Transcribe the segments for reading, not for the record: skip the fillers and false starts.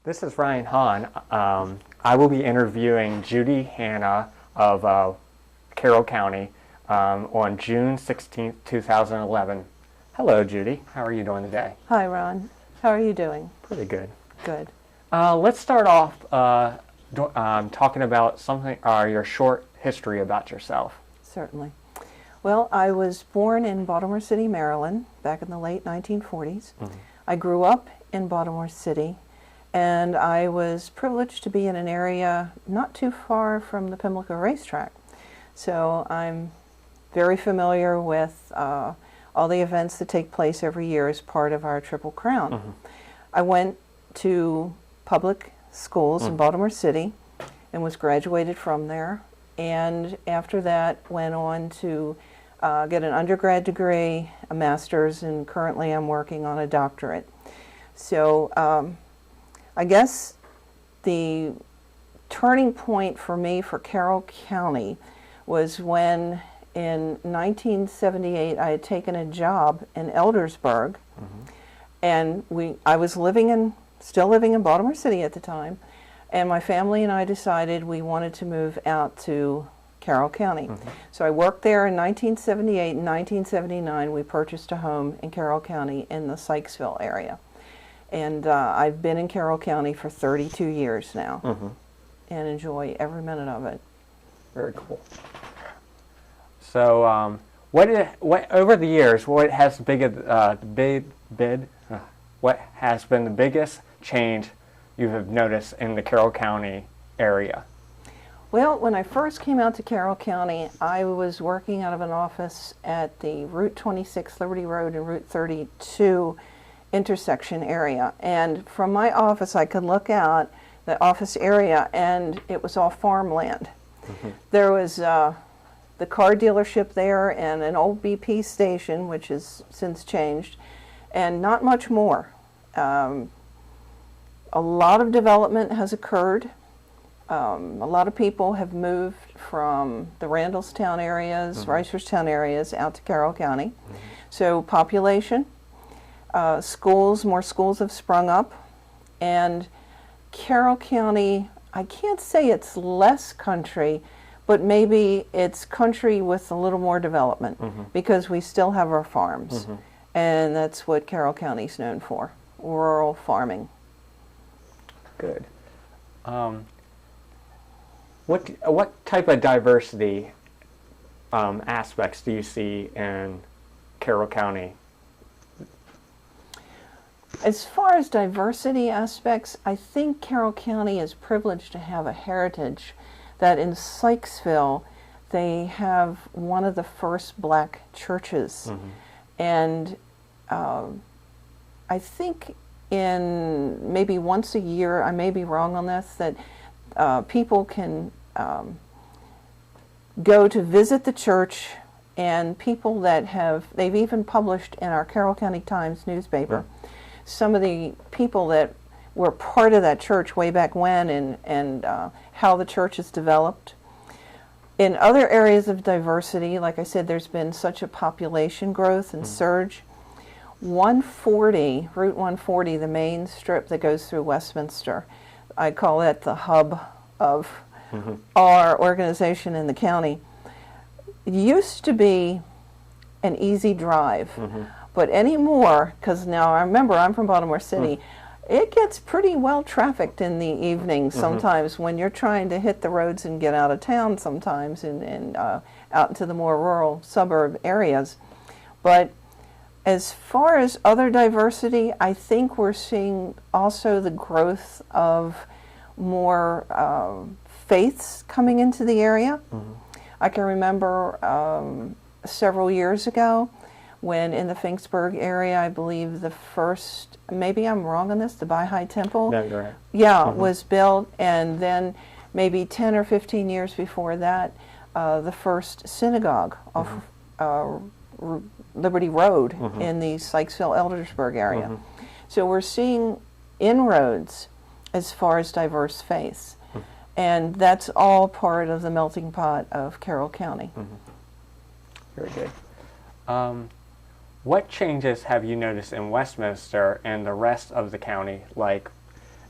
This is Ryan Hahn. I will be interviewing Judith Hannah of Carroll County on June 16th, 2011. Hello, Judy. How are you doing today? Hi, Ron. How are you doing? Pretty good. Good. Let's start off talking about something, your short history about yourself. Certainly. Well, I was born in Baltimore City, Maryland, back in the late 1940s. Mm-hmm. I grew up in Baltimore City, and I was privileged to be in an area not too far from the Pimlico racetrack. So I'm very familiar with all the events that take place every year as part of our Triple Crown. Mm-hmm. I went to public schools in Baltimore City and was graduated from there. And after that, went on to get an undergrad degree, a master's, and currently I'm working on a doctorate. So I guess the turning point for me for Carroll County was when in 1978 I had taken a job in Eldersburg, and I was still living in Baltimore City at the time, and my family and I decided we wanted to move out to Carroll County. So I worked there in 1978 and 1979. We purchased a home in Carroll County in the Sykesville area. And I've been in Carroll County for 32 years now and enjoy every minute of it. Very cool. So what over the years, what has what has been the biggest change you have noticed in the Carroll County area? Well, when I first came out to Carroll County, I was working out of an office at the Route 26 Liberty Road and Route 32 intersection area. And from my office, I could look out the office area, and it was all farmland. There was the car dealership there and an old BP station, which has since changed, and not much more. A lot of development has occurred. A lot of people have moved from the Randallstown areas, Reisterstown areas, out to Carroll County. So population, more schools have sprung up, and Carroll County, I can't say it's less country, but maybe it's country with a little more development because we still have our farms, and that's what Carroll County's known for, rural farming. Good. What type of diversity aspects do you see in Carroll County? As far as diversity aspects, I think Carroll County is privileged to have a heritage that in Sykesville they have one of the first black churches. And I think in maybe once a year, I may be wrong on this, that people can go to visit the church, and people that they've even published in our Carroll County Times newspaper, some of the people that were part of that church way back when and how the church has developed. In other areas of diversity, like I said, there's been such a population growth and surge. Route 140, the main strip that goes through Westminster, I call that the hub of our organization in the county. It used to be an easy drive, but anymore, because now I remember I'm from Baltimore City, it gets pretty well trafficked in the evening sometimes when you're trying to hit the roads and get out of town sometimes and out into the more rural suburb areas. But as far as other diversity, I think we're seeing also the growth of more faiths coming into the area. I can remember several years ago when in the Finksburg area, I believe the first, maybe I'm wrong on this, the Baha'i Temple, was built, and then maybe 10 or 15 years before that, the first synagogue off Liberty Road in the Sykesville-Eldersburg area. So we're seeing inroads as far as diverse faiths, and that's all part of the melting pot of Carroll County. Very good. What changes have you noticed in Westminster and the rest of the county, like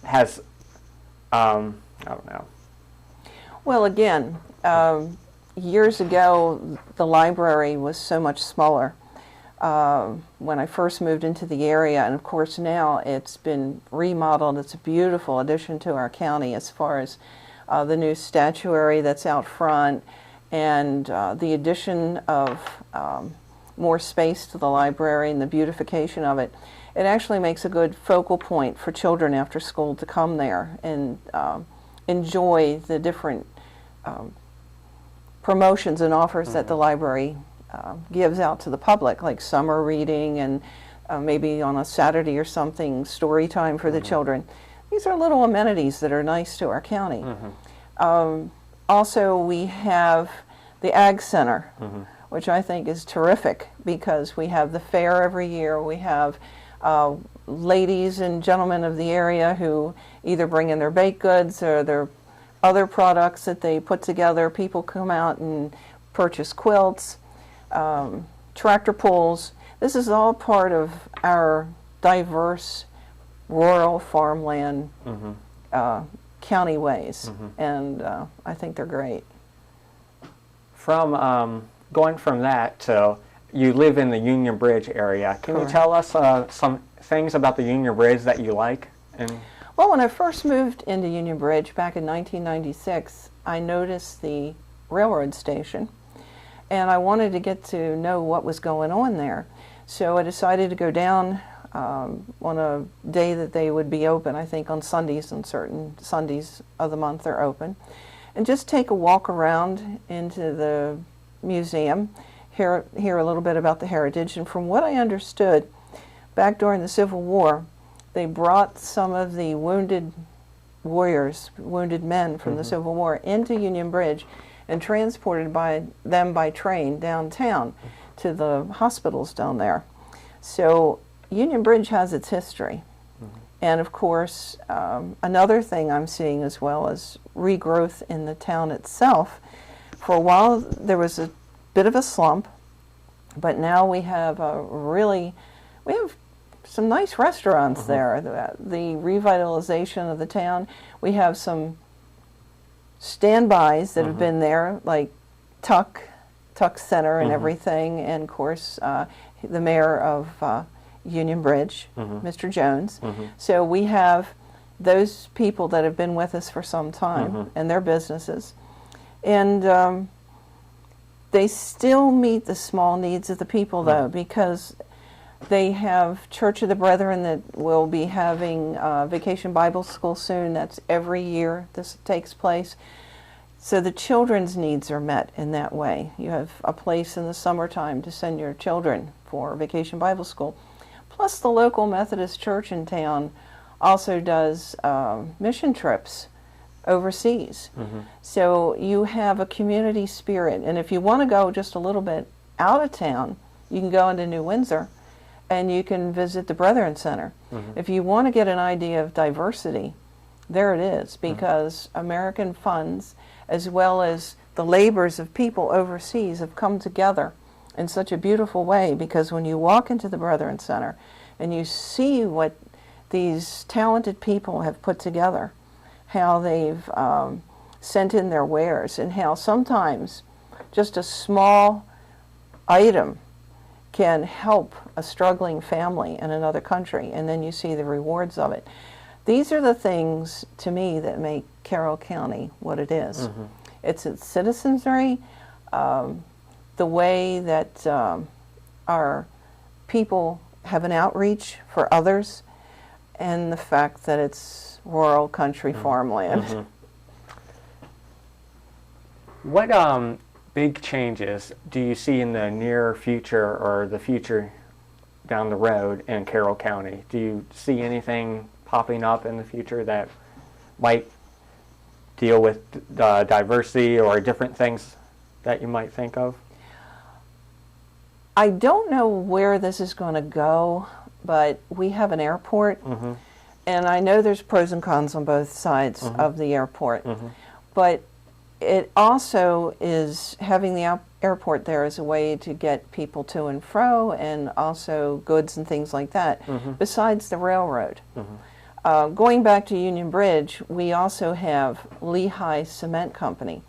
has, I don't know. Well, again, years ago, the library was so much smaller when I first moved into the area, and of course now it's been remodeled. It's a beautiful addition to our county as far as the new statuary that's out front, and the addition of more space to the library and the beautification of it. It actually makes a good focal point for children after school to come there and enjoy the different promotions and offers that the library gives out to the public, like summer reading and maybe on a Saturday or something, story time for the children. These are little amenities that are nice to our county. Also, we have the Ag Center, which I think is terrific because we have the fair every year. We have ladies and gentlemen of the area who either bring in their baked goods or their other products that they put together. People come out and purchase quilts, tractor pulls. This is all part of our diverse rural farmland county ways, and I think they're great. From going from that to you live in the Union Bridge area, can you tell us some things about the Union Bridge that you like? Well, when I first moved into Union Bridge back in 1996, I noticed the railroad station, and I wanted to get to know what was going on there. So I decided to go down on a day that they would be open, I think on Sundays, and certain Sundays of the month they're open, and just take a walk around into the museum, hear a little bit about the heritage. And from what I understood, back during the Civil War, they brought some of the wounded warriors, wounded men from the Civil War into Union Bridge and transported them by train downtown to the hospitals down there. So Union Bridge has its history. And of course, another thing I'm seeing as well is regrowth in the town itself. For a while, there was a bit of a slump, but now we have some nice restaurants there. The revitalization of the town. We have some standbys that have been there, like Tuck Center and everything, and of course the mayor of Union Bridge, Mr. Jones. So we have those people that have been with us for some time and their businesses. And they still meet the small needs of the people, though, because they have Church of the Brethren that will be having Vacation Bible School soon. That's every year this takes place. So the children's needs are met in that way. You have a place in the summertime to send your children for Vacation Bible School. Plus the local Methodist church in town also does mission trips overseas. So you have a community spirit. And if you want to go just a little bit out of town, you can go into New Windsor and you can visit the Brethren Center. If you want to get an idea of diversity, there it is, because American funds as well as the labors of people overseas have come together in such a beautiful way, because when you walk into the Brethren Center and you see what these talented people have put together, how they've sent in their wares, and how sometimes just a small item can help a struggling family in another country, and then you see the rewards of it. These are the things, to me, that make Carroll County what it is. It's its citizenry, the way that our people have an outreach for others, and the fact that it's rural country farmland. What big changes do you see in the near future or the future down the road in Carroll County? Do you see anything popping up in the future that might deal with diversity or different things that you might think of? I don't know where this is going to go, but we have an airport, and I know there's pros and cons on both sides of the airport, but it also is, having the airport there is a way to get people to and fro, and also goods and things like that, besides the railroad. Going back to Union Bridge, we also have Lehigh Cement Company.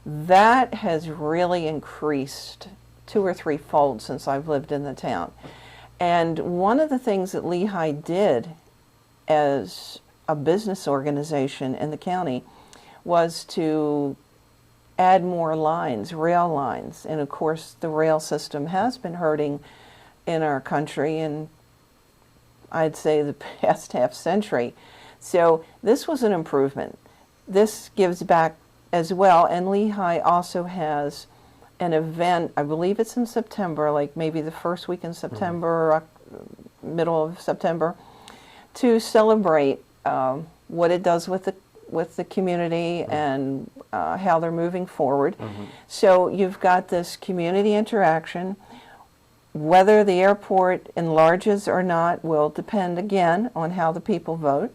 That has really increased 2 or 3 fold since I've lived in the town. And one of the things that Lehigh did as a business organization in the county was to add more lines, rail lines. And of course, the rail system has been hurting in our country in, I'd say, the past half century. So this was an improvement. This gives back as well. And Lehigh also has an event, I believe it's in September, like maybe the first week in September, or middle of September, to celebrate what it does with the community and how they're moving forward. So you've got this community interaction. Whether the airport enlarges or not will depend again on how the people vote.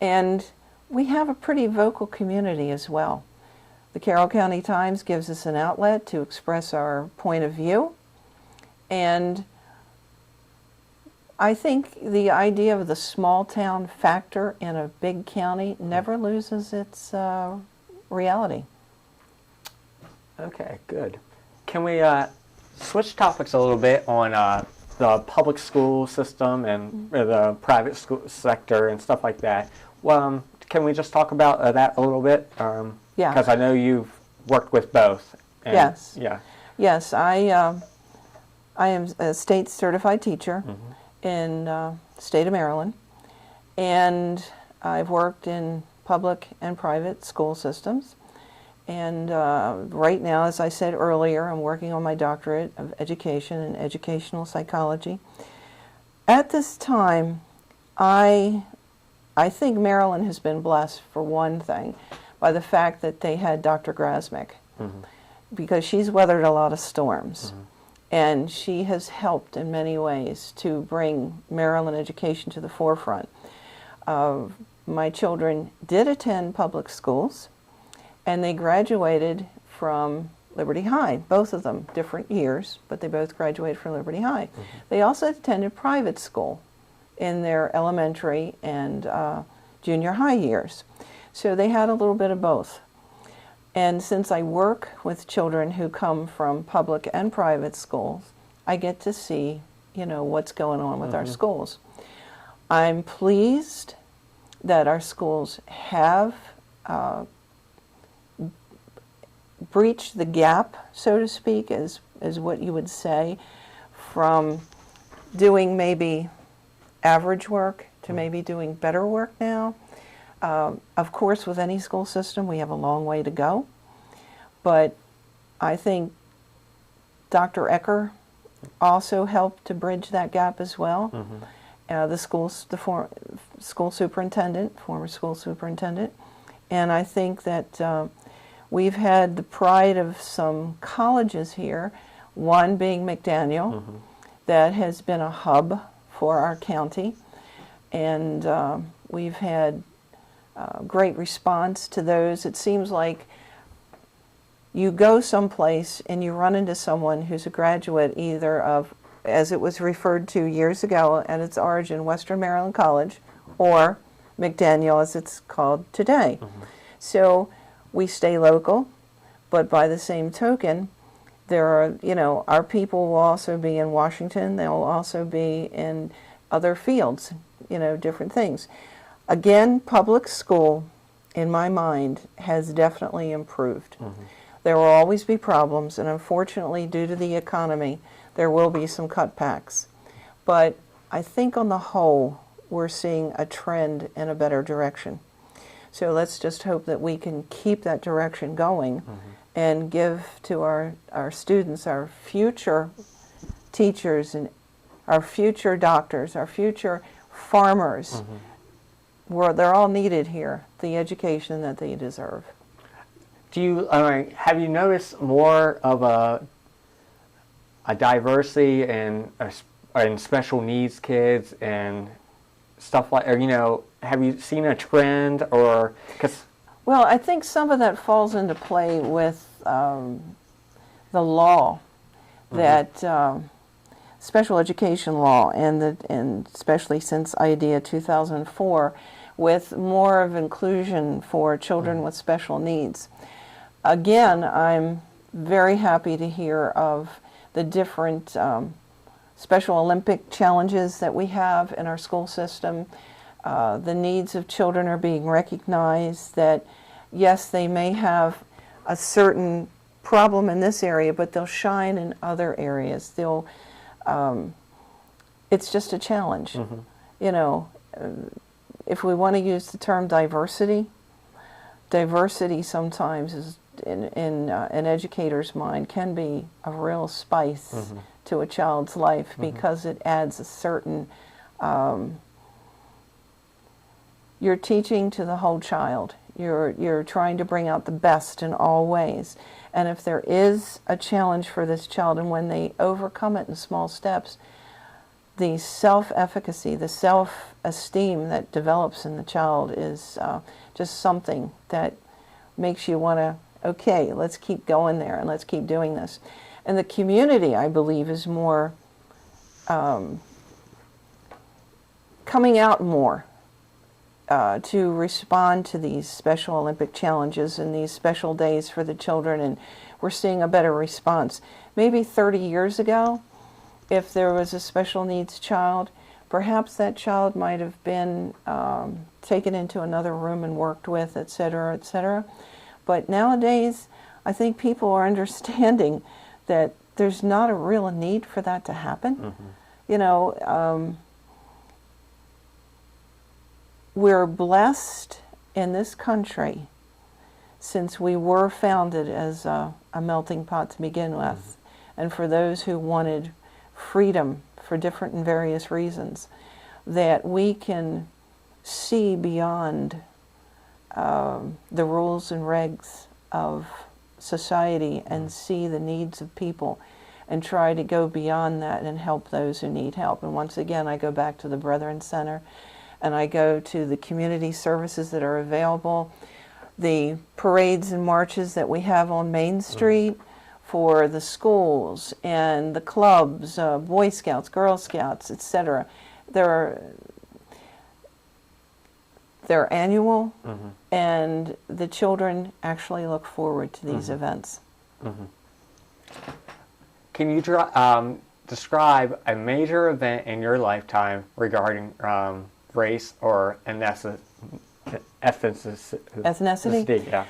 And we have a pretty vocal community as well. The Carroll County Times gives us an outlet to express our point of view. And I think the idea of the small town factor in a big county never loses its reality. Okay, good. Can we switch topics a little bit on the public school system and the private school sector and stuff like that? Well, can we just talk about that a little bit? Yeah. Because I know you've worked with both. And, Yes. Yeah. Yes, I am a state certified teacher in state of Maryland, and I've worked in public and private school systems. And right now, as I said earlier, I'm working on my doctorate of education in educational psychology. At this time, I think Maryland has been blessed, for one thing, by the fact that they had Dr. Grasmick, because she's weathered a lot of storms. And she has helped in many ways to bring Maryland education to the forefront. My children did attend public schools, and they graduated from Liberty High, both of them, different years, but they both graduated from Liberty High. They also attended private school in their elementary and junior high years. So they had a little bit of both. And since I work with children who come from public and private schools, I get to see, what's going on with our schools. I'm pleased that our schools have breached the gap, so to speak, is what you would say, from doing maybe average work to maybe doing better work now. Of course, with any school system, we have a long way to go. But I think Dr. Ecker also helped to bridge that gap as well. The former school superintendent. And I think that we've had the pride of some colleges here, one being McDaniel, that has been a hub for our county. And we've had great response to those. It seems like you go someplace and you run into someone who's a graduate either of, as it was referred to years ago at its origin, Western Maryland College, or McDaniel as it's called today. So we stay local, but by the same token, there are, our people will also be in Washington, they'll also be in other fields, different things. Again, public school, in my mind, has definitely improved. There will always be problems, and unfortunately, due to the economy, there will be some cutbacks. But I think on the whole, we're seeing a trend in a better direction. So let's just hope that we can keep that direction going and give to our students, our future teachers, and our future doctors, our future farmers, where they're all needed here, the education that they deserve. Do you have you noticed more of a diversity in special needs kids and stuff like, or, have you seen a trend, or because? Well, I think some of that falls into play with the law that special education law, and especially since IDEA 2004, with more of inclusion for children with special needs. Again, I'm very happy to hear of the different Special Olympic challenges that we have in our school system. The needs of children are being recognized, that yes, they may have a certain problem in this area, but they'll shine in other areas. It's just a challenge. You know, if we want to use the term diversity sometimes is in an educator's mind can be a real spice to a child's life, because it adds a certain, you're teaching to the whole child. You're trying to bring out the best in all ways. And if there is a challenge for this child, and when they overcome it in small steps, the self-efficacy, the self-esteem that develops in the child is just something that makes you want to, okay, let's keep going there and let's keep doing this. And the community, I believe, is more coming out more to respond to these Special Olympic challenges and these special days for the children, and we're seeing a better response. Maybe 30 years ago, if there was a special needs child, perhaps that child might have been taken into another room and worked with, et cetera, et cetera. But nowadays, I think people are understanding that there's not a real need for that to happen. You know, we're blessed in this country, since we were founded as a melting pot to begin with, and for those who wanted freedom for different and various reasons, that we can see beyond the rules and regs of society and see the needs of people and try to go beyond that and help those who need help. And once again, I go back to the Brethren Center, and I go to the community services that are available, the parades and marches that we have on Main Street for the schools and the clubs, Boy Scouts, Girl Scouts, etc. They're annual, and the children actually look forward to these events. Can you describe a major event in your lifetime regarding race or ethnicity? Yeah.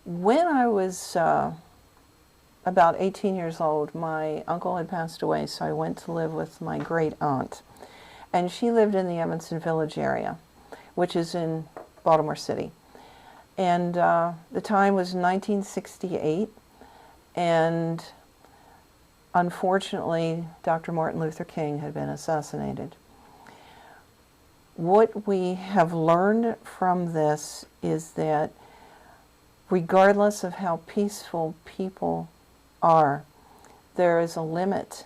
When I was about 18 years old, my uncle had passed away, so I went to live with my great aunt. And she lived in the Evanston Village area, which is in Baltimore City. And the time was 1968, and unfortunately, Dr. Martin Luther King had been assassinated. What we have learned from this is that regardless of how peaceful people are, there is a limit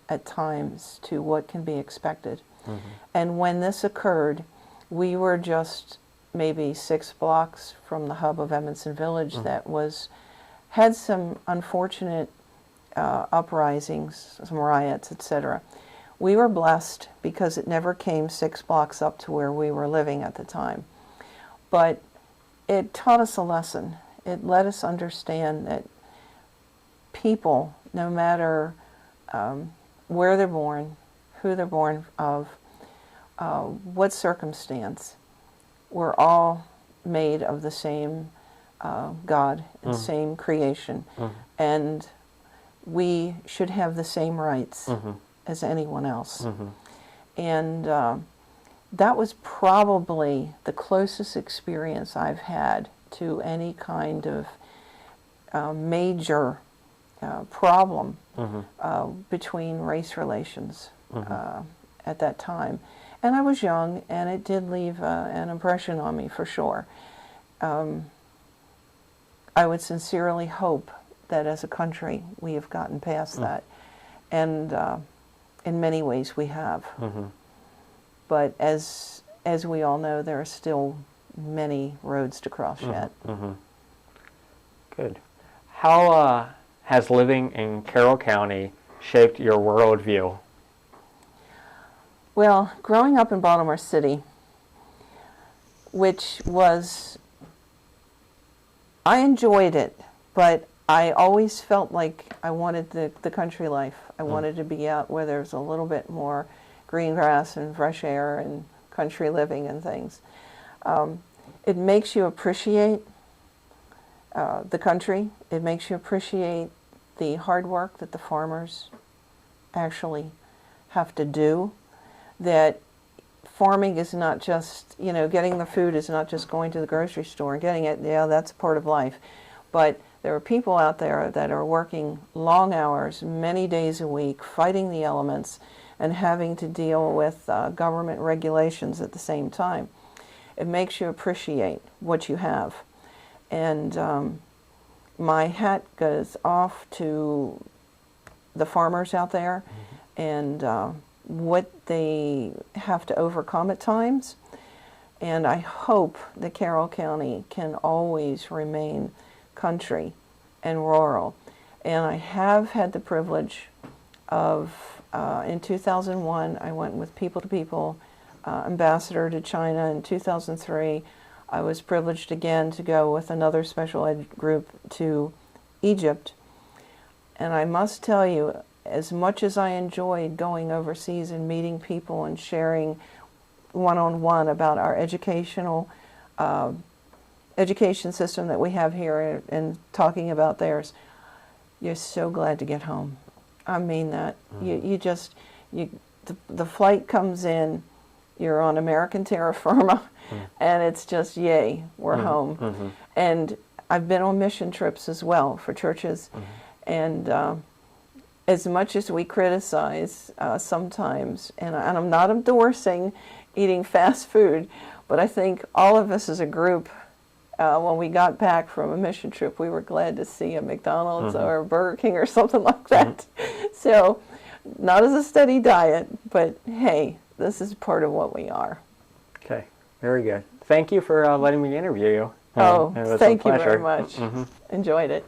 at times to what can be expected. And when this occurred, we were just maybe 6 blocks from the hub of Evanston Village that had some unfortunate uprisings, some riots, etc. We were blessed because it never came 6 blocks up to where we were living at the time. But it taught us a lesson. It let us understand that people, no matter where they're born, who they're born of, what circumstance, we're all made of the same God and same creation. And we should have the same rights as anyone else. And that was probably the closest experience I've had to any kind of major problem between race relations at that time. And I was young, and it did leave an impression on me for sure. I would sincerely hope that as a country we have gotten past that, and in many ways we have. But as we all know, there are still many roads to cross yet. Good. How has living in Carroll County shaped your worldview? Well, growing up in Baltimore City, which was, I enjoyed it, but I always felt like I wanted the country life. I wanted to be out where there's a little bit more green grass and fresh air and country living and things. It makes you appreciate the country. It makes you appreciate the hard work that the farmers actually have to do. That farming is not just, getting the food is not just going to the grocery store and getting it. Yeah, that's a part of life. But there are people out there that are working long hours, many days a week, fighting the elements and having to deal with government regulations at the same time. It makes you appreciate what you have. And my hat goes off to the farmers out there and what they have to overcome at times. And I hope that Carroll County can always remain country and rural. And I have had the privilege of, in 2001, I went with People to People ambassador to China. In 2003, I was privileged again to go with another special ed group to Egypt. And I must tell you, as much as I enjoyed going overseas and meeting people and sharing one-on-one about our education system that we have here and talking about theirs, you're so glad to get home. I mean that. The flight comes in, you're on American terra firma, and it's just, yay, we're home. And I've been on mission trips as well for churches, and as much as we criticize sometimes, and I'm not endorsing eating fast food, but I think all of us as a group, when we got back from a mission trip, we were glad to see a McDonald's or a Burger King or something like that. So, not as a steady diet, but hey, this is part of what we are. Okay, very good. Thank you for letting me interview you. Oh, it was thank a you pleasure. very much. Enjoyed it.